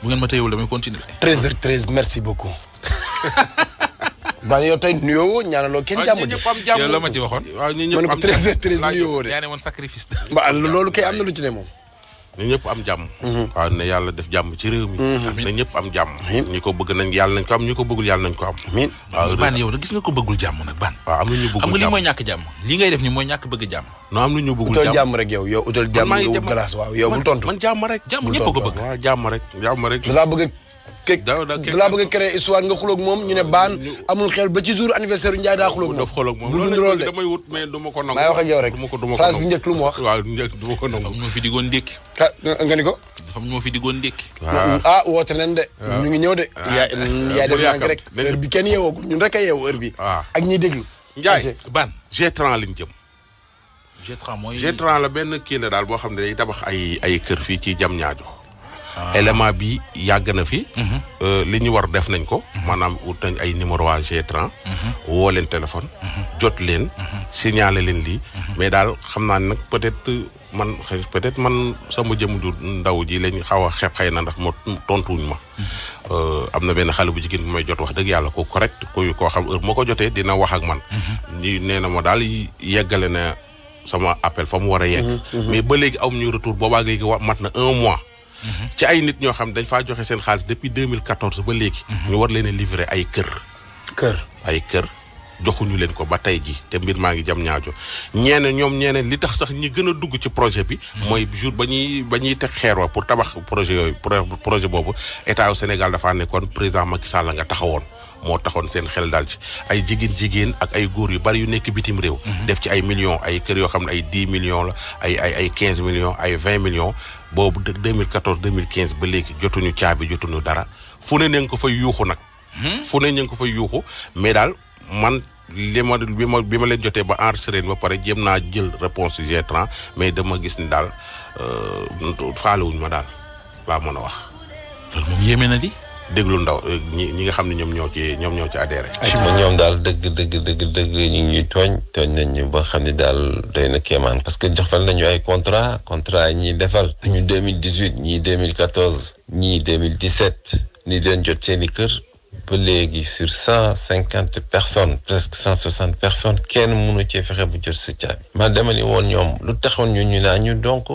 bu ngeen ma téyewul damay continuer. 13h13 merci beaucoup. Ban yow tey nuyoo ñaanaloo kenn jàmm de. yow la ma ci waxoon. waaw ñun ñëpp am 13h13 nuyoo de. yaa ne woon sacrifice. ba loolu kay am na lu ci ne moom. ñun ñëpp am jàmm. waaw ne yàlla def jàmm ci réew mi. ne ñëpp am jàmm. ñi ko bëgg nañ yàlla nañ ko am ñi ko bëggul yàlla nañ ko am. amiin waaw Ban yow nag gis nga ko bëggul jàmm nag Ban. waaw am na ñu bëggul xam nga lii jàmm mooy ñàkk jàmm lii ngay def ni mooy ñàkk bëgg jàmm. non am na ñu bëggul utal jàmm jàmm rek yow utal jàmm nga wut glace waaw yow bul tontu. man jàmm rek. jàmm ñëpp ko bëgg. waaw jàmm rek. dalaa bëgg dalaa bëgg créer histoire nga xuloog moom ñu ne Ban amul xel ba ci jour anniversaire Ndiaye daa xuloog moom. daf xool ak moom bu dund loolu de damay wut mais du ma ko nangu. maa wax ak yow rek du ma ko phrase bu njëkk lu mu wax. waaw njëkk du ma ko nangu. dafa ñoo fi diggoon ndékki. nga ni ko. dafa ñoo fi diggoon ndékki. Woote nañ de. ñu ngi ñëw de. yaa def naa rek heure bi kenn yeewoogul ñun rek a yeewoo heure bi. ak ñiy déglu. Ndiaye Ban G30 lañ jëm. G30 mooy. G30 la benn kii la daal boo xam ne day tabax ay kër fii ci Diamniadio. élément bi yàgg na fi. li ñu war def nañ ko. maanaam ut nañ ay numéro waa G30. woo leen téléphone. jot leen. signaler leen lii. mais daal xam naa nag peut-être man sama jëm ju ndaw ji lañ xaw a xeeb xëy na ndax moo tontuwuñ ma. am na benn xale bu jigéen bu may jot wax dëgg yàlla ko correct koo xam heure moo ko jotee dina wax ak man. ñi nee na ma daal yeggale na sama appel fa mu war a yegg. mais ba léegi amuñu retour boobaa léegi mat na 1 mois. ci ay nit ñoo xam ne dañ faa joxe seen xaalis depuis 2014 ba léegi. ñu war leen a livrer ay kër. ay kër joxuñu leen ko ba tey ji te mbir maa ngi Diamniadio ñoom li tax sax ñi gën a dugg ci projet bi. mooy jour ba ñuy teg xeer wa pour tabax projet yooyu projet boobu état yu Sénégal dafaa nekkoon président Macky Sall nga taxawoon. moo taxoon seen xel daal ci ay jigéen ak ay góor yu bari yu nekk bitim réew. def ci ay millions ay kër yoo xam ne ay 10 millions la ay 15 millions ay 20 millions. boobu 2014 2015 ba léegi jotuñu caabi jotuñu dara fu ne nañ ko fay yuuxu nag. fu ne ñu ko fay yuuxu mais daal man bi ma leen jotee ba enregistré ba pare jéem naa jël réponse G30 mais dama gis ni daal faalewuñ ma daal laa mën a wax. loolu moom yéeme na di. déglu ndaw ñi nga xam ne ñoom ñoo ci adhéré. ñoom daal dëgg ñu ngi ñuy tooñ nañ ñu ba xam ne daal doy na kéemaan parce que joxal nañu ay contrat yi ñuy defal ñu 2018 ñii 2014 ñii 2017 ni leen jot seeni kër ba léegi sur 150 personnes presque 160 personnes kenn mënu cee fexe bu jot sa caabi ma dema ni woon ñoom lu taxoon ñu naa ñu donc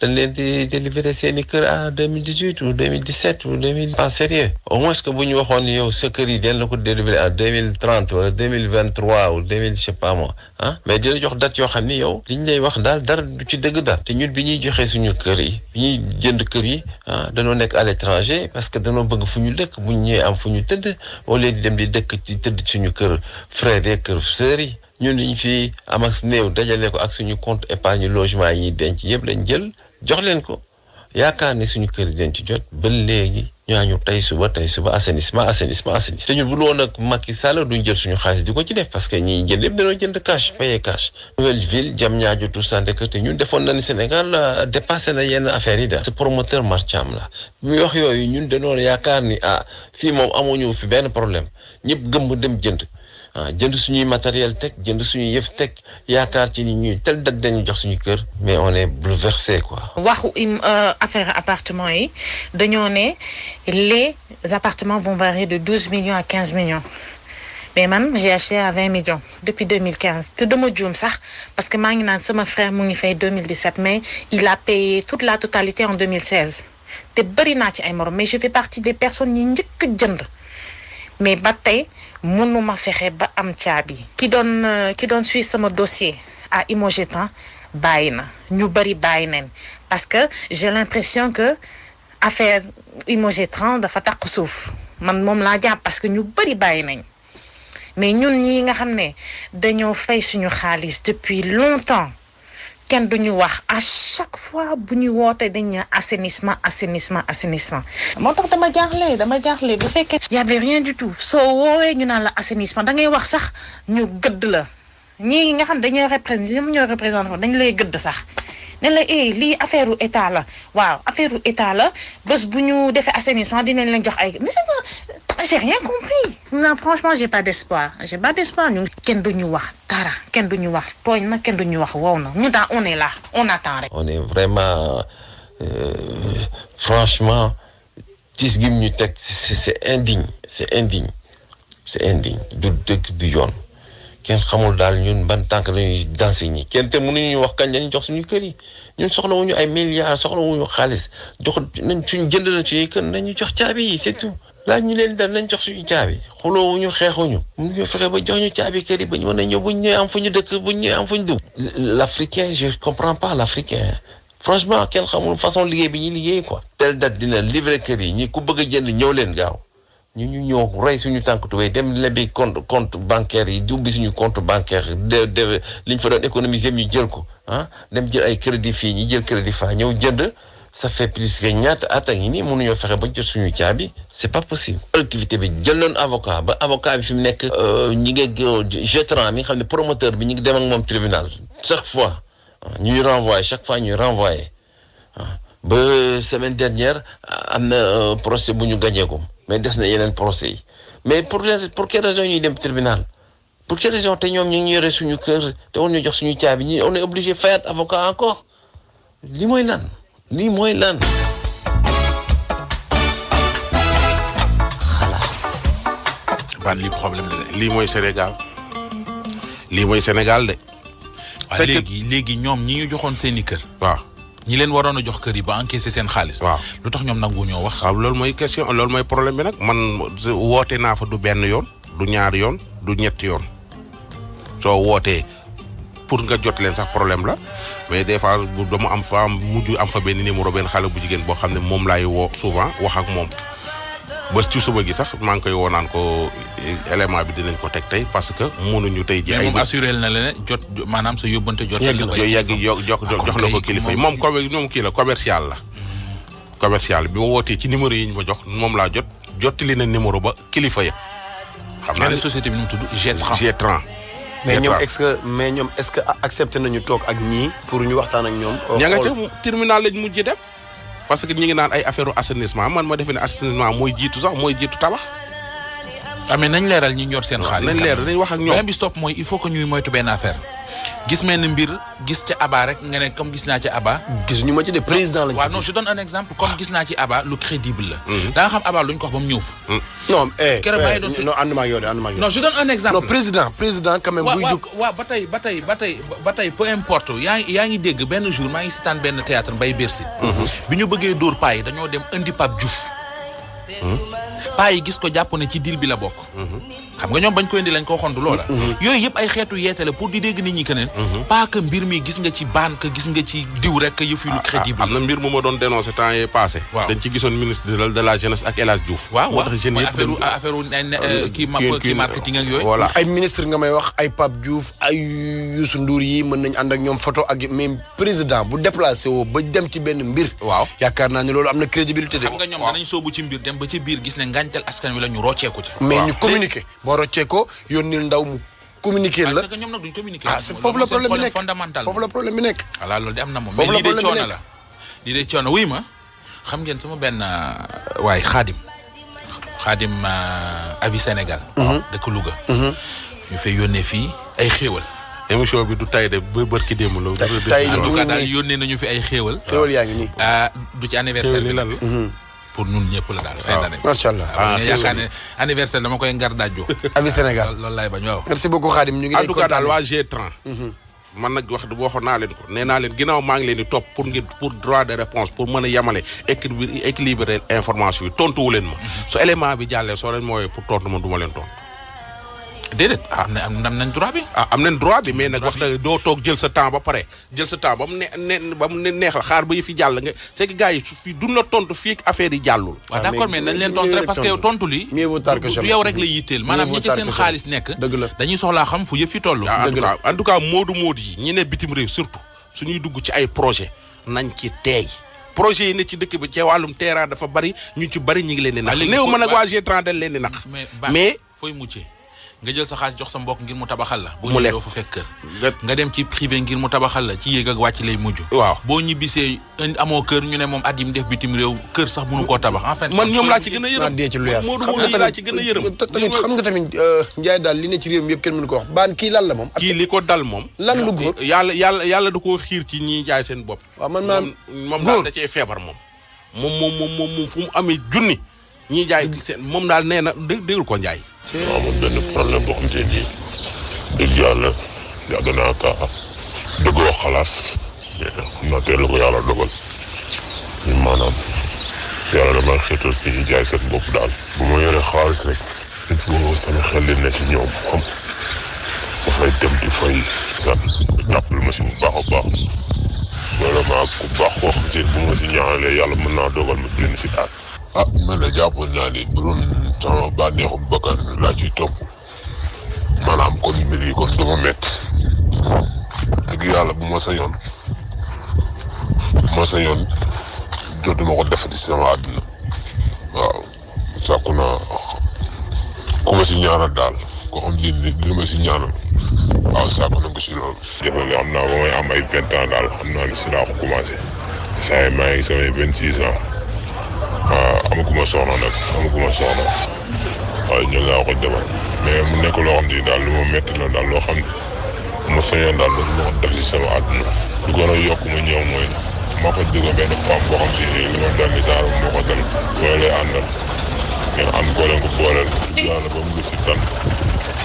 dañ leen di délivrer seeni kër à 2018 ou 2017 ou 2000 pas sérieux au moins que bu ñu waxoon ni yow sa kër yi den la ko délivrer à 2030 wala 2023 ou 2000 je sais pas moi mais di la jox date yoo xam ni yow li ñu lay wax daal dara du ci dëgg daal te ñun bi ñuy joxee suñu kër yi bi ñuy jënd kër yi dañoo nekk à l'étranger parce que dañoo bëgg fu ñu dëkk bu ñu ñëwee am fu ñu tëdd au lieu di dem di dëkk ci tëdd suñu kër frères yi kër sœurs yi ñun liñ fi am ak néew dajale ko ak suñu compte épargne logement yi denc yëpp lañ jël jox leen ko yaakaar ne suñu kër yi dañ ci jot ba léegi ñaañu tey suba assainissement te ñun bu loon nag Macky Sall duñ jël suñu xaalis di ko ci def parce que ñi jënd yëpp dañoo jënd cash payer cash nouvelle ville Diamniadio tout ça que te ñun defoon nañu Sénégal dépassé na yenn affaires yi daal. ce promoteur Marcham la bi muy wax yooyu ñun dañoo yaakaar ni fii moom amuñu fi benn problème ñëpp gëmm dem jënd jënd suñuy matériel teg jënd suñuy yëf teg yaakaar ci ni ñuy tel date dañu jox suñu kër mais on est bouleversé quoi. waxu affaire appartement yi dañoo ne les appartements vont varier de 12 millions à 15 millions mais man j'ai acheté à 20 millions depuis 2015 te dama juum sax parce que maa ngi naan sama frère mu ngi fay 2017 mais il a payé toute la totalité en 2016 te bëri naa ci ay morom mais je fais partie des personnes ñi njëkk a jënd. mais ba tey mënuma fexe ba am caabi ki doon suivre sama dossier à Imogetan bàyyi na ñu bëri bàyyi nañ parce que j'ai l'impression que affaire Imogetan dafa takk suuf man moom laa jàpp parce que ñu bëri bàyyi nañ mais ñun ñi nga xam ne dañoo fay suñu xaalis depuis longtemps kenn duñu wax à chaque fois bu ñu wootee dañ ne assainissement moo tax dama jaaxle bu fekkee y avait rien du tout soo woowee ñu naan la assainissement da ngay wax sax ñu gëdd la ñii nga xam dañoo représenté dañ lay gëdd sax ne la lii affaire u état la waaw affaire u état la bés bu ñu defee assainissement dinañ leen jox ay j'ai rien compris non franchement j'ai pas d'espoir ñu kenn duñu wax dara kenn duñu wax tooñ na kenn duñu wax wow na ñu daal on est là on attend rek. on est vraiment franchement tis gi ñu teg c'est indigne du dëgg du yoon kenn xamul daal ñun ban tànk lañuy danse ñi kenn te mënuñu wax kañ lañu jox suñu kër yi ñun soxlawuñu ay milliards soxlawuñu xaalis jox nañ suñu jënd na suñuy kër nañu jox caabi yi c'est tout laaj ñu leen dal nañ jox suñu caabi xuloowuñu xeexuñu mënuñu fexe ba jox ñu caabi kër yi ba ñu mën a ñëw buñ ñëwee am fu ñu dëkk buñ ñëwee am fu ñu dugg. L'Africain je comprends pas l'Africain franchement kenn xamul façon liggéey bi ñuy liggéey quoi. telle date dina livrer kër yi ñi ku bëgg a jënd ñëw leen gaaw ñu ñëw rey suñu tànk tubéy dem lebi compte bancaire yi di ubbi suñu compte bancaire de li ñu fa doon économiser ñu jël ko ah dem jël ay crédit fii ñi jël crédit faa ñëw jënd ça fait plus que ñaata at a ngi nii mënuñoo fexe ba jot suñu caabi c'est pas possible. collectivité bi jël nañ avocat ba avocat bi fi mu nekk ñi ngi Jetran mi nga xam ne promoteur bi ñu ngi dem ak moom tribunal chaque fois ñuy renvoyer chaque fois ñuy renvoyer ba semaine dernière am na procès bu ñu gagné ko mais des na yeneen procès yi mais pour quelle raison ñuy dem tribunal pour quelle raison te ñoom ñu ngi yore suñu kër te woon ñu jox suñu caabi ñi on est obligé fayat avocat encore lii mooy lan. ban li problème la lii mooy Sénégal de. waaw léegi ñoom ñi ñu joxoon seeni kër. waaw ñi leen waroon a jox kër yi ba encaissé seen xaalis. waaw lu tax ñoom nangu ñoo wax. waaw loolu mooy question loolu mooy problème bi nag man woote naa fa du benn yoon du ñaari yoon du ñetti yoon soo wootee pour nga jot leen sax problème la mais des fois bu dama am fa benn numéro benn xale bu jigéen boo xam ne moom laay woo souvent wax ak moom. bés ci suba gi sax maa ngi koy woo naan ko élément bi dinañ ko teg tey parce que mënuñu tey ji ay moom assuré na la ne jot maanaam sa yóbbante jot na ko jox na ko kilifa yi moom kii la commercial la commercial bi ma wootee ci numéro yi ñu ma jox moom laa jottali na numéro ba kilifa ya xam naa ne société bi nu mu tudd Jetran mais ñoom est-ce que accepté nañu toog ak ñii pour ñu waxtaan ak ñoom ña nga ca terminal lañ mujj dem parce que ñi ngi naan ay affaire assainissement man ma defe ne assainissement mooy jiitu tabax. mais nañ leeral ñi ñor seen xaalis. nañ leeral nañ wax ak ñoom. benn bi stop mooy il faut que ñuy moytu benn affaire gis mel ni mbir gis ca Aba rek nga ne comme gis naa ci Aba. gis ñu ma ci de président lañ. waaw non je donne un exemple comme gis naa ci Aba lu crédible la. da nga xam Aba luñ ko wax ba mu ñëw fa. non non ànduma ak yow de ànduma ak yow. non je donne un exemple. non président quand même. buy jóg waaw ba tey peu importe yaa ngi dégg benn jour maa ngi seetaan benn théâtre Mbaye Bercy. bi ñu bëggee dóor paa yi dañoo dem indi Pape Diouf. paa yi gis ko jàpp ne ci deal bi la bokk. xam nga ñoom bañ ko indi lañ ko xondu loola. yooyu yëpp ay xeetu yeete la pour di dégg nit ñi que ne. pas que mbir mi gis nga ci baan que gis nga ci diw rek que yëf yu lu crédible. am na mbir mu ma doon dénoncé temps yii passé. waaw dañ ci gisoon ministre de la jeunesse ak El Hadj Diouf. waaw moo tax jeunes yëpp affaire kii marketing ak yooyu. voilà ay ministre nga may wax ay Pape Diouf ay Youssou Ndour yi mën nañ ànd ak ñoom photo ak même président bu déplacé woo ba dem ci benn mbir. waaw yaakaar naa ne loolu am na crédibilité de. xam nga ñoom danañ soobu ci mbir dem ba ci biir gis ne ngàncal askan wi la ñu rocceeku ci. mais ñu communiqué boo roccee ko yónnil ndaw mu communiqué la. parce que ñoom nag duñ communiqué. c'est foofu la problème bi nekk fondamental foofu la problème bi nekk. voilà loolu de am na moom. foofu la mais lii de problème bi coono la lii de coono wuy ma xam ngeen sama benn waay xaadim avis Sénégal. dëkk Louga. ñu fay yónnee fii ay xéewal. émission bi du tay de ba bërki démb la. tay en tout cas daal yónnee nañu fi ay xéewal. xéewal yaa ngi nii. du ci anniversaire bi lan la. pour ñun ñëpp la daal. waaw macha allah. yaakaar ne anniversaire dama koy ngar daajoo. avis Sénégal loolu laay bañ waaw. merci beaucoup Khadim ñu ngi lay en tout cas daal waa Jetran. man nag waxoon naa leen ko nee naa leen ginnaaw maa ngi leen di topp pour droit de réponse pour mën a yemale équilibrer information yi tontuwu leen ma. su élément bi jàllee soo leen mooyee pour tontu ma du ma leen tontu. déedéet am nañ droit bi. am nañ droit bi mais nag wax dëgg doo toog jël sa temps ba pare jël sa temps ba mu neex la xaar ba yi fi jàll nga c'est que gars yi su fi duñ la tontu fii ak affaire yi jàllul. waaw d'accord mais nañ leen tontu rek parce que yow tontu li du yow rek la yitteel maanaam ñi ci seen xaalis nekk. dëgg la dañuy soxlaa xam fu yëf yi toll. en tout cas moodu yi ñi ne bitim réew surtout suñuy dugg ci ay projet nañ ci teey projet yi ne ci dëkk bi ci wàllum terrain dafa bari ñu ci bari ñu ngi leen di nax néew ma nag waa Jetran dañ leen di nax mais fooy muccee nga jël sa xaalis jox sa mbokk ngir mu tabaxal la. boo ñëwee doo fa fekk kër. nga dem ci privé ngir mu tabaxal la ci yéeg ak wàcc lay mujj. waaw boo ñibbisee amoo kër ñu ne moom at yi mu def bitim réew kër sax mënu koo tabax. en fait man ñoom laa ci gën a yërëm. dee ci lu yaas laa ci gën a yërëm. tamit xam nga tamit Ndiaye daal li ne ci réew mi yëpp kenn mënu ko wax baan kii lan la moom. kii li ko dal moom. lan lu góor yàlla da koo xiir ci ñiy jaay seen bopp. waaw man moom daal da cee feebar moom fu mu amee junni ñiy jaay seen moom daal nee na déglu ko Ndiaye. waaw amoon benn problème boo xam te nii dëgg yàlla yàgg naa kaa dëggoo xalaas mais xam naa teel la ko yàlla dogal ñun maanaam yàlla damay xeetal si ñuy jaay seen bopp daal. bu ma yoree xaalis rek il faut sama xel li ne si ñoom xam dafay dem di fay sax jàppale ma si bu baax a baax vraiment ku baax koo xam te bu ma si ñaanalee yàlla mën naa dogal ma génn si daal. man de jàppoon naa ni bu doon sama bànneexu bakkan laa ciy topp maanaam kon mbir yi kon dama métti dëgg yàlla bu ma sañoon jotuma ko defati sama àdduna waaw sàkku naa ku ma si ñaanal daal ko xam li ma si ñaanal waaw sàkku na ko si loolu. jafe nga xam naa ba may am ay 20 ans daal xam naa ni si laa ko commencé saa yi maa ngi samay 26 ans. amaguma soxna nag waaye ñun laa ko defal mais mu nekk loo xam ne daal lu ma métti la daal loo xam ne ma soñoon daal loolu moo ko def si sama àdduna. lu gën a yokk ma ñëw mooy maa fa dugg benn femme boo xam si li ma dal ni saar moo ko dal loolu lay àndal ngeen ànd koo leen ko booleel yàlla ba mu gis si tan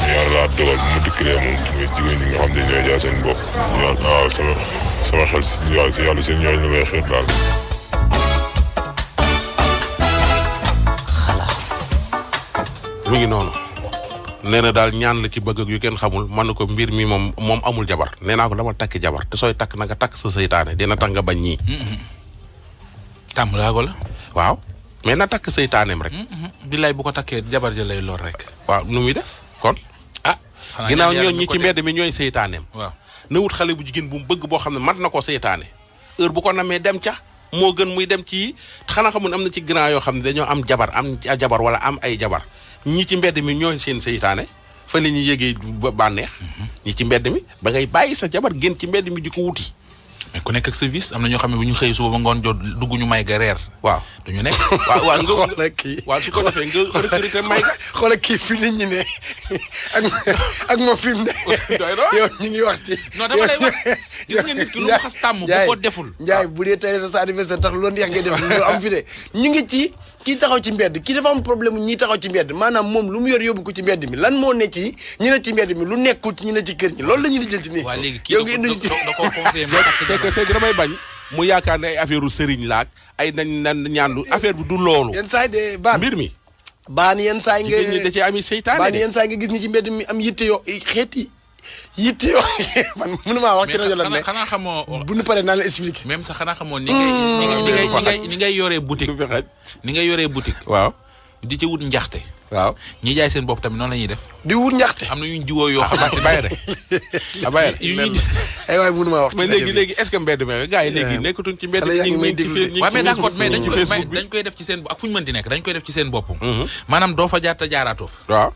mais yàlla laa dogal bu mu dikkiree moom muy jigéen ñi nga xam ne ñooy jaay seen bopp waaw sama xel si yàlla seen ñooñu la may xeet daal. mi ngi noonu nee na daal ñaan la ci bëgg ak yu kenn xamul man na ko mbir mi moom amul jabar nee naa ko dama takk jabar te sooy takk na nga takk sa seytaane dina tax nga bañ ñii. tàmm laago la. waaw mais na takk seytaaneem rek. billaay bu ko takkee jabar ja lay lor rek. waaw nu muy def kon. ginnaaw ñooñu ñi ci mbedd mi ñooy seytaaneem. waaw na wut xale bu jigéen bu mu bëgg boo xam ne mat na ko seytaane heure bu ko namee dem ca moo gën muy dem ci xanaa xamul am na ci grand yoo xam ne dañoo am jabar wala am ay jabar. ñi ci mbedd mi ñooy seen seytaane fa la ñuy yëgee bànneex ñi ci mbedd mi ba ngay bàyyi sa jabar génn ci mbedd mi di ko wuti. mais ku nekk ak service am na ñoo xam ne bu ñu xëy suba ba ngoon jot dugg ñu may ga reer. waaw duñu nekk. waaw nga xoolal kii waaw su ko defee nga recruter may ga. xoolal kii fi nit ñi ne ak moom fi mu ne. yow ñu ngi wax ci. non dama lay wax gis nga nit ki lu mu xas tàmm bu ko deful. Ndiaye bu dee tey sa anniversaire tax lu neex ngay def lu am fi de ñu ngi ci. kii taxaw ci mbedd kii dafa am problème ñii taxaw ci mbedd maanaam moom lu mu yor yóbbu ko ci mbedd mi lan moo ne ci ñi ne ci mbedd mi lu nekkul ci ñi ne ci kër ñi loolu la ñuy lijjanti nii. waaw léegi kii yow nga indi ci da koo conseillé c'est que damay bañ mu yaakaar ne ay affaire u sëriñ laak ay nañ ñaanlu affaire bi du loolu. yenn saa yi de baan mbir mi. baan yenn saa yi nga jigéen ñi da cee ami seytaane baan yenn saa yi nga gis ñi ci mbedd mi am yitte yoo xeeti yitte yoo man mënu maa wax ci rajo la ne xanaa xamoo bu ñu paree naa la expliqué. même sax xanaa xamoo ni ngay yoree boutique ni ngay yoree boutique. waaw di ci wut njaxte. waaw ñi jaay seen bopp tamit noonu la ñuy def. di wut njaxte. am na yu ñu jiwoo yoo xamante bàyyi rek. ay waay mënu maa wax. mais léegi est-ce que mbedd mi gars yi léegi nekkatuñ ci mbedd mi ñu ngi ci waaw mais d'accord mais Facebook bi dañ koy def ci seen ak fu ñu mënti nekk dañ koy def ci seen bopp. maanaam doo fa jaar te jaaraatoo fa. waaw.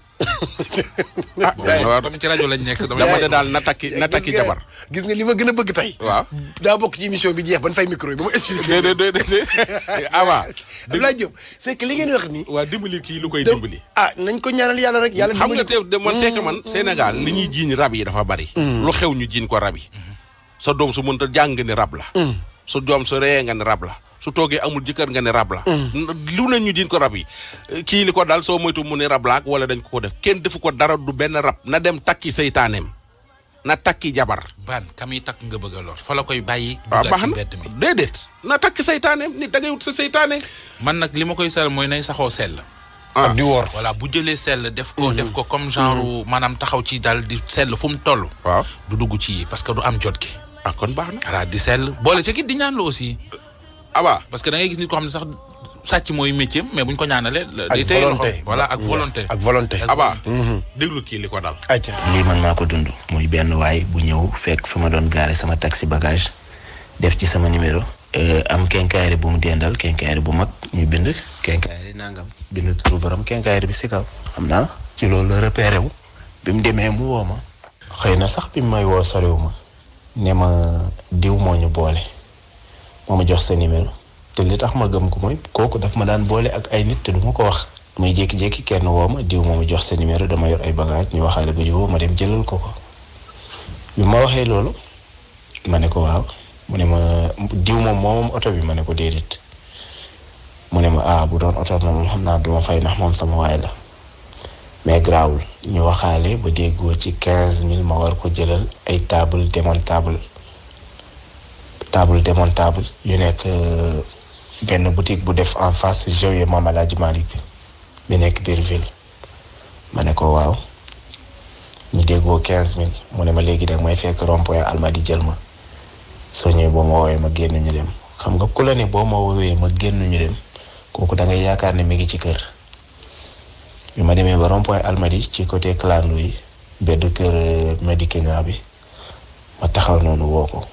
waaw ci rajo lañ nekk. dama ne daal na takki jabar. gis nga li ma gën a bëgg tey. waaw daa bokk ci émission bi jeex ban fay micro yi ba ma expliqué. déedéet awa. Abdoulaye Diop c'est que li ngeen wax nii. waa dimbali kii lu koy dimbali. nañ ko ñaanal yàlla rek. yàlla xam nga te man c'est que man Sénégal li ñuy jiiñ rab yi dafa bari. lu xew ñu jiiñ ko rab yi. sa doom su mënta jàng ni rab la. su doom su ree nga ni rab la. su toogee amul jëkkër nga ne rab la. lu ne ñu diin ko rab yi kii li ko daal soo moytu mu ne rab la ak wala dañ ko def kenn defu ko dara du benn rab na dem takki seytaaneem na takki jabar. baan kam yi takk nga bëgg a lor fa la koy bàyyi. waaw baax ci na mbedd mi déedéet na takki seytaaneem nit da ngay wut sa seytaane. man nag li ma koy sell mooy nay saxoo sell. ak di woor. voilà bu jëlee sell def ko comme genre maanaam taxaw ci daal di sell fu mu toll. waaw du dugg ci yi parce que du am jot gi. ah kon baax na. voilà di sell boole ci kit di ñaan la aussi. aba parce que da ngay gis nit ko xam ne sax sàcc mooy métier mais buñ ko ñaanalee. ak volonté voilà ak volonté. ak volonté. aba déglu kii li ko dal. ayca lii man maa ko dund muy benn waay bu ñëw fekk fi ma doon gaare sama taxi bagage def ci sama numéro am kenkaayri bu mu dendal kenkaayri bu mag ñu bind kenkaayri nangam bind turu borom kenkaayri bi si kaw xam naa ci loolu la repéré wu bi mu demee mu woo ma xëy na sax bi mu may woo soriwu ma ne ma diw moo ñu boole moo ma jox sa numéro te li tax ma gëm ko mooy kooku daf ma daan boole ak ay nit te du ma ko wax may jékki-jékki kenn woo ma diw moo ma jox sa numéro dama yor ay bagage ñu waxaale ba jubóo ma dem jëlal ko bi ma waxee loolu ma ne ko waaw mu ne ma diw moom oto bi ma ne ko déedéet mu ne ma bu doon oto moom xam naa duma fay ndax moom sama waay la mais grawul ñu waxaale ba déggoo ci 15 000 ma war ko jëlal ay table démontable yu nekk benn boutique bu def en face Joye Mame El Hadji Malick bi nekk biir ville ma ne ko waaw ñu déggoo 15 000 mu ne ma léegi nag may fekk rond-point Almadies jël ma soo ñëwee boo ma woowee ma génn ñu dem xam nga ku la ne boo ma woowee ma génn ñu dem kooku da ngay yaakaar ne mi ngi ci kër bi ma demee ba rond-point Almadies ci côté clando yi mbedd kër Medi Kenya bi ma taxaw noonu woo ko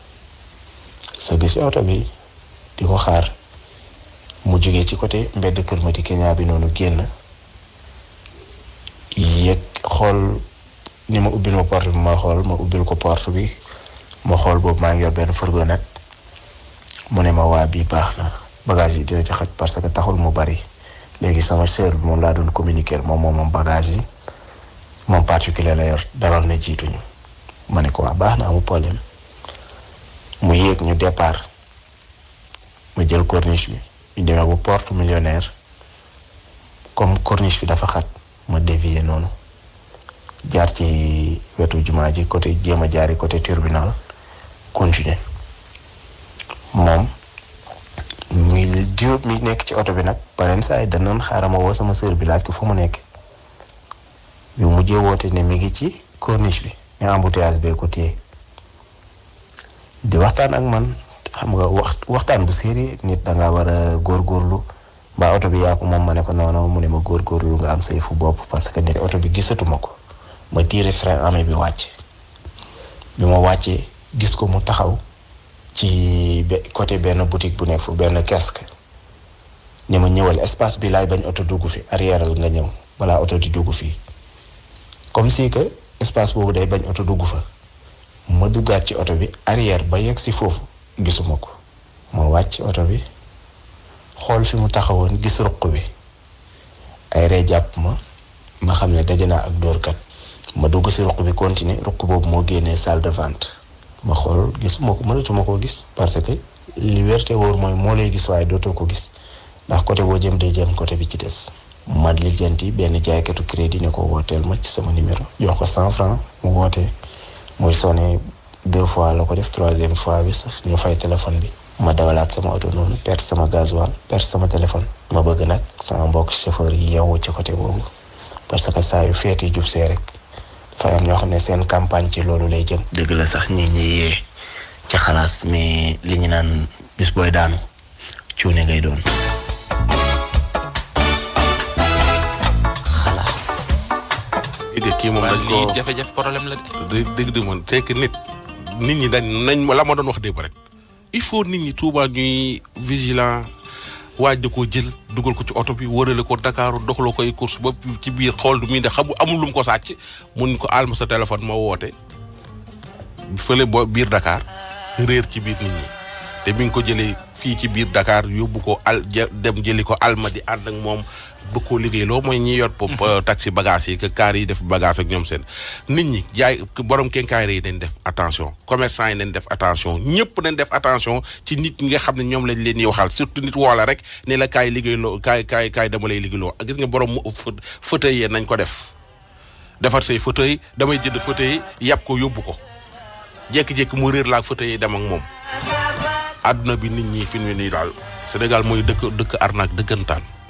sa gis oto bi di ko xaar mu jógee ci côté mbedd kër Medi Kenya bi noonu génn yéeg xool ni ma ubbil ma porte bi ma xool ma ubbil ko porte bi ma xool boobu maa ngi yor benn fourgonnette mu ne ma waa bii baax na bagage yi dina ci xaj parce que taxul mu bari léegi sama sœur bi moom laa doon communiquer moom bagage yi moom particulier la yor dalal na jiituñu ma ne ko waa baax na amul problème mu yéeg ñu départ ma jël corniche bi ñu demee bu porte millionnaire comme corniche bi dafa xat ma dévier noonu jaar ci wetu jumaa ji côté jéem a jaari côté tribunal continuer moom mi nekk ci oto bi nag beneen saa yi danoon xaaral ma woo sama sœur bi laaj ko fu mu nekk bi mujjee woote ne mi ngi ci corniche bi mais embouteillage bee ko téye di waxtaan ak man xam nga waxtaan bu sérieux nit da nga war a góorgóorlu mbaa oto bi yaa ko moom ma ne ko non mu ne ma góorgóorlu nga am sa yëfu bopp parce que nit oto bi gisatuma ko ma tiire frein amee bi wàcc bi ma wàccee gis ko mu taxaw ci côté benn boutique bu nekk fu benn kiosque ni ma ñëwal espace bi laay bañ oto dugg fi arrièreal nga ñëw balaa oto di dugg fii comme si que espace boobu day bañ oto dugg fa ma duggaat ci oto bi arrière ba yegg si foofu gisuma ko ma wàcc oto bi xool fi mu taxawoon gis ruq bi ay ree jàpp ma xam ne daje naa ak dóorkat ma dugg si ruq bi continuer ruq boobu moo génnee salle de vente ma xool gisuma ko mënatuma koo gis parce que li wérte wóor mooy moo lay gis waaye dootoo ko gis ndax côté boo jëm day jëm côté bi ci des ma lijjanti benn jaaykatu crédit ne ko wooteel ma ci sama numéro jox ko 100 francs mu wootee muy sonné 2 fois la ko def 3e fois bi sax ñu fay téléphone bi ma dawalaat sama oto noonu perte sama gasoil perte sama téléphone ma bëgg nag sama mbokk chauffeur yi yeewoo ci côté boobu parce que saa yu feeti jub see rek dafay am ñoo xam ne seen campagne ci loolu lay jëm. dëgg la sax ñi yee ci xalaas mais li ñu naan bis booy daanu cuune ngay doon. kii moom dañ ko lii jafe-jafe problème la de. dëgg moom c'est que nit ñi nañ la ma doon wax démb rek il faut nit ñi Touba ñuy vigilant waaj da koo jël dugal ko ci oto bi wërale ko Dakar doxaloo koy course ba ci biir xool du muy def xam amul lu mu ko sàcc mun ko alma sa téléphone ma woote fële bo biir Dakar réer ci biir nit ñi te bi nga ko jëlee fii ci biir Dakar yóbbu ko dem jëli ko Almadi ànd ak moom bëgg koo liggéey loo mooy ñi yor pop taxi bagage yi que car yi def bagage ak ñoom seen nit ñi jaay borom kenkaayre yi dañ def attention commerçant yi dañ def attention ñëpp dañ def attention ci nit ñi nga xam ne ñoom lañ leen di waxal surtout nit woola rek ne la kaay liggéeyloo kaay dama lay liggéeyloo gis nga borom fauteuil yi nañ ko def defar say fauteuil damay jënd fauteuil yàpp ko yóbbu ko jékki-jékki mu réer laa fauteuil yi dem ak moom àdduna bi nit ñi fi mu ne nii daal Sénégal mooy dëkk arnaque dëggantaan